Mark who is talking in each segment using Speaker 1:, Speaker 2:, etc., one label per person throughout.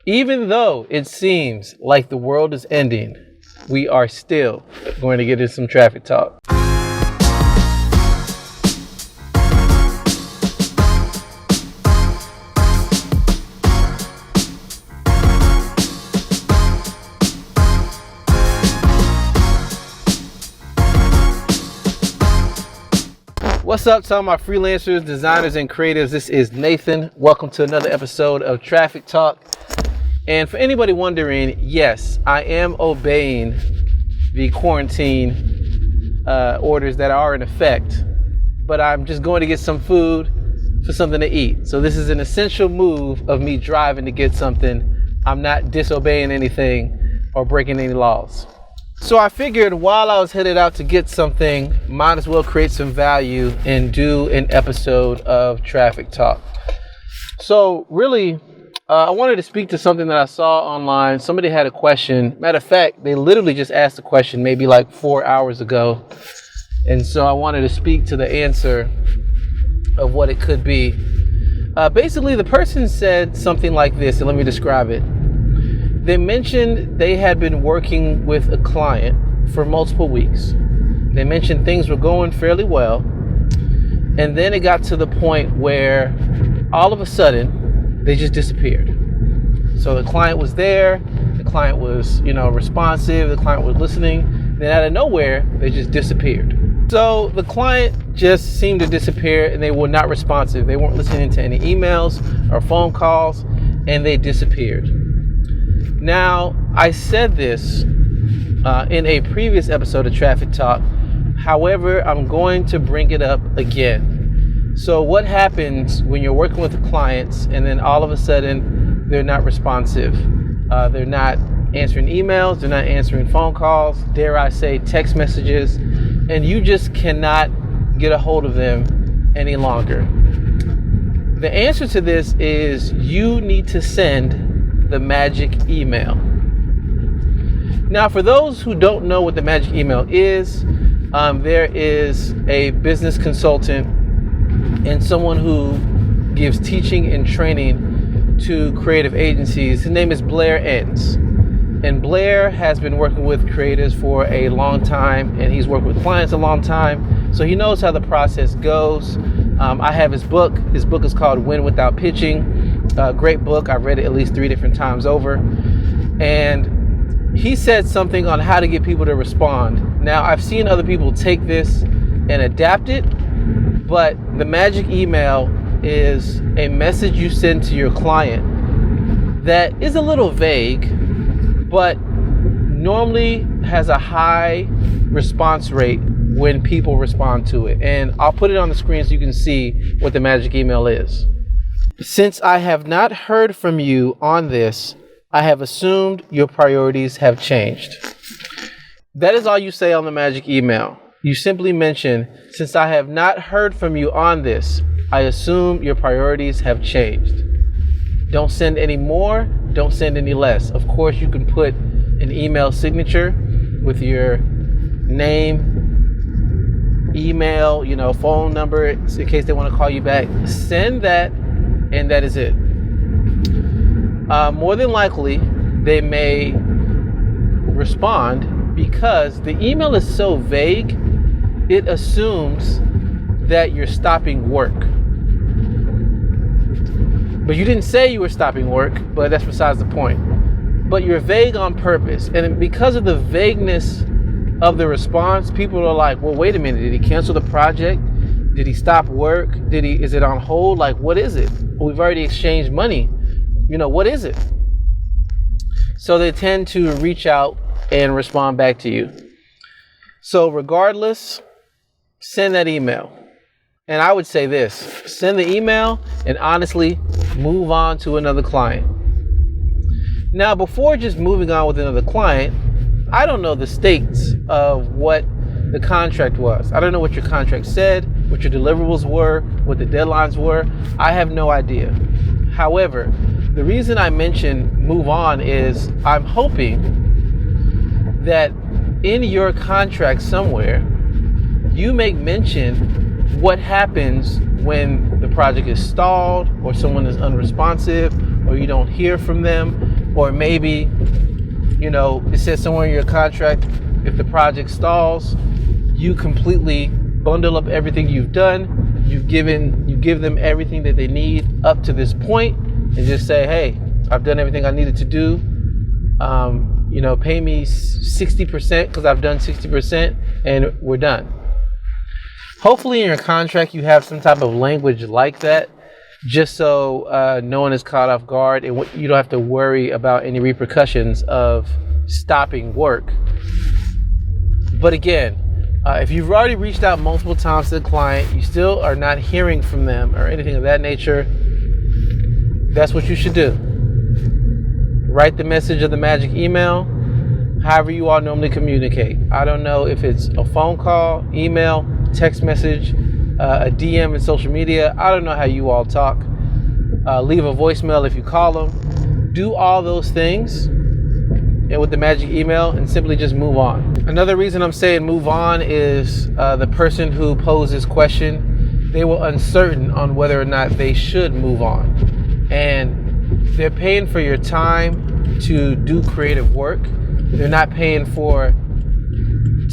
Speaker 1: Even though it seems like the world is ending, we are still going to get into some traffic talk. What's up to all my freelancers, designers, and creatives? This is Nathan. Welcome to another episode of Traffic Talk. And for anybody wondering, yes, I am obeying the quarantine orders that are in effect, but I'm just going to get some food for something to eat. So this is an essential move of me driving to get something. I'm not disobeying anything or breaking any laws. So I figured while I was headed out to get something, might as well create some value and do an episode of Traffic Talk. So really, I wanted to speak to something that I saw online. Somebody had a question. Matter of fact, they literally just asked a question maybe like 4 hours ago. And so I wanted to speak to the answer of what it could be. Basically, the person said something like this, and let me describe it. They mentioned they had been working with a client for multiple weeks. They mentioned things were going fairly well. And then it got to the point where all of a sudden, they just disappeared. So the client was there, the client was, responsive, the client was listening. Then out of nowhere, they just disappeared. So the client just seemed to disappear and they were not responsive. They weren't listening to any emails or phone calls, and they disappeared. Now, I said this in a previous episode of Traffic Talk. However, I'm going to bring it up again. So what happens when you're working with clients and then all of a sudden they're not responsive? They're not answering emails, they're not answering phone calls, dare I say text messages, and you just cannot get a hold of them any longer. The answer to this is you need to send the magic email. Now, for those who don't know what the magic email is, there is a business consultant and someone who gives teaching and training to creative agencies. His name is Blair Enns. And Blair has been working with creatives for a long time, and he's worked with clients a long time. So he knows how the process goes. I have his book. His book is called Win Without Pitching. Great book. I've read it at least 3 different times over. And he said something on how to get people to respond. Now, I've seen other people take this and adapt it, but the magic email is a message you send to your client that is a little vague, but normally has a high response rate when people respond to it. And I'll put it on the screen so you can see what the magic email is. Since I have not heard from you on this, I have assumed your priorities have changed. That is all you say on the magic email. You simply mention, since I have not heard from you on this, I assume your priorities have changed. Don't send any more, don't send any less. Of course, you can put an email signature with your name, email, phone number, in case they want to call you back. Send that, and that is it. More than likely, they may respond because the email is so vague, it assumes that you're stopping work. But you didn't say you were stopping work, but that's besides the point. But you're vague on purpose. And because of the vagueness of the response, people are like, well, wait a minute, did he cancel the project? Did he stop work? Is it on hold? Like, what is it? We've already exchanged money. What is it? So they tend to reach out and respond back to you. So regardless, send that email. And I would say this, send the email and honestly move on to another client. Now, before just moving on with another client, I don't know the stakes of what the contract was. I don't know what your contract said, what your deliverables were, what the deadlines were. I have no idea. However, the reason I mention move on is I'm hoping that in your contract somewhere, you make mention what happens when the project is stalled or someone is unresponsive or you don't hear from them. Or maybe, it says somewhere in your contract, if the project stalls, you completely bundle up everything you've done. You give them everything that they need up to this point, and just say, hey, I've done everything I needed to do. Pay me 60% because I've done 60%, and we're done. Hopefully in your contract you have some type of language like that, just so no one is caught off guard and you don't have to worry about any repercussions of stopping work. But again, if you've already reached out multiple times to the client, you still are not hearing from them or anything of that nature, that's what you should do. Write the message of the magic email, however you all normally communicate. I don't know if it's a phone call, email, text message, a DM in social media. I don't know how you all talk. Leave a voicemail if you call them. Do all those things and with the magic email and simply just move on. Another reason I'm saying move on is the person who posed this question, they were uncertain on whether or not they should move on. And they're paying for your time to do creative work. They're not paying for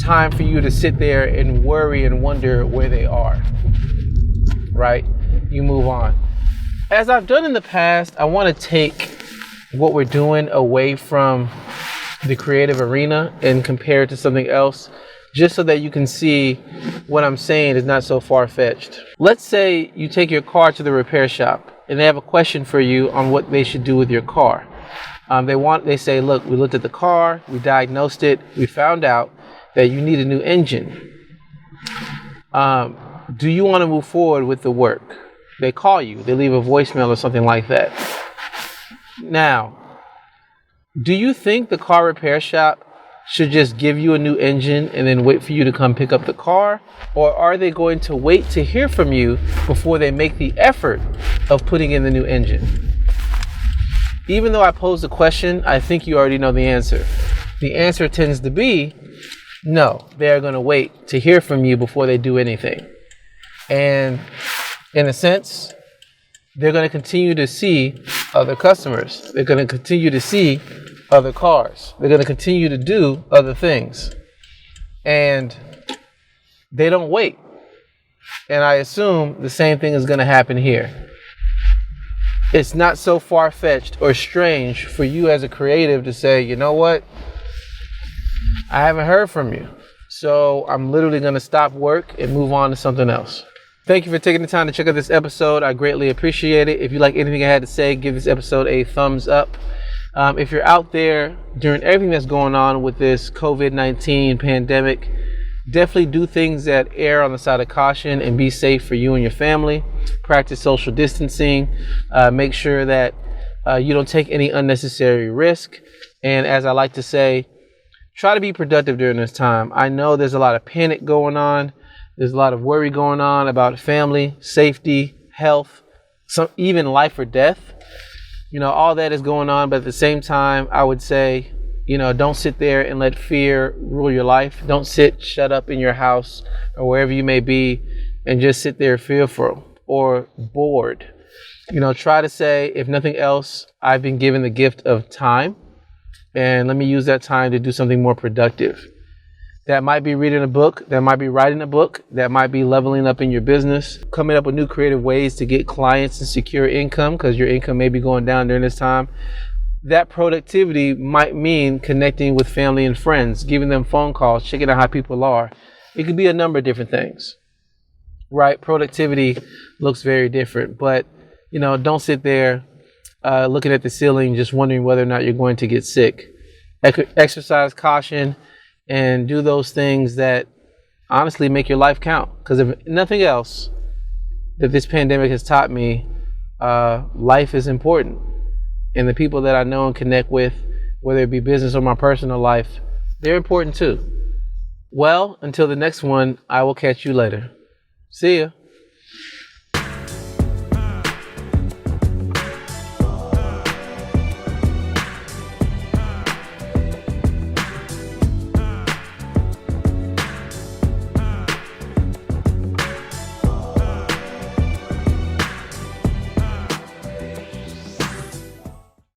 Speaker 1: time for you to sit there and worry and wonder where they are. Right? You move on. As I've done in the past, I want to take what we're doing away from the creative arena and compare it to something else, just so that you can see what I'm saying is not so far-fetched. Let's say you take your car to the repair shop and they have a question for you on what they should do with your car. They say, look, we looked at the car, we diagnosed it, we found out that you need a new engine. Do you want to move forward with the work? They call you, they leave a voicemail or something like that. Now, do you think the car repair shop should just give you a new engine and then wait for you to come pick up the car? Or are they going to wait to hear from you before they make the effort of putting in the new engine? Even though I posed the question, I think you already know the answer. The answer tends to be no, they're going to wait to hear from you before they do anything. And in a sense, they're going to continue to see other customers. They're going to continue to see other cars. They're going to continue to do other things. And they don't wait. And I assume the same thing is going to happen here. It's not so far-fetched or strange for you as a creative to say, you know what? I haven't heard from you. So I'm literally going to stop work and move on to something else. Thank you for taking the time to check out this episode. I greatly appreciate it. If you like anything I had to say, give this episode a thumbs up. If you're out there during everything that's going on with this COVID-19 pandemic, definitely do things that err on the side of caution and be safe for you and your family. Practice social distancing. Make sure that you don't take any unnecessary risk. And as I like to say, try to be productive during this time. I know there's a lot of panic going on. There's a lot of worry going on about family, safety, health, even life or death. All that is going on. But at the same time, I would say, don't sit there and let fear rule your life. Don't shut up in your house or wherever you may be and just sit there fearful or bored. Try to say, if nothing else, I've been given the gift of time, and let me use that time to do something more productive. That might be reading a book, that might be writing a book, that might be leveling up in your business, coming up with new creative ways to get clients and secure income, because your income may be going down during this time. That productivity might mean connecting with family and friends, giving them phone calls, checking out how people are. It could be a number of different things, right? Productivity looks very different, but don't sit there looking at the ceiling, just wondering whether or not you're going to get sick. Exercise caution and do those things that honestly make your life count. Because if nothing else that this pandemic has taught me, life is important. And the people that I know and connect with, whether it be business or my personal life, they're important too. Well, until the next one, I will catch you later. See ya.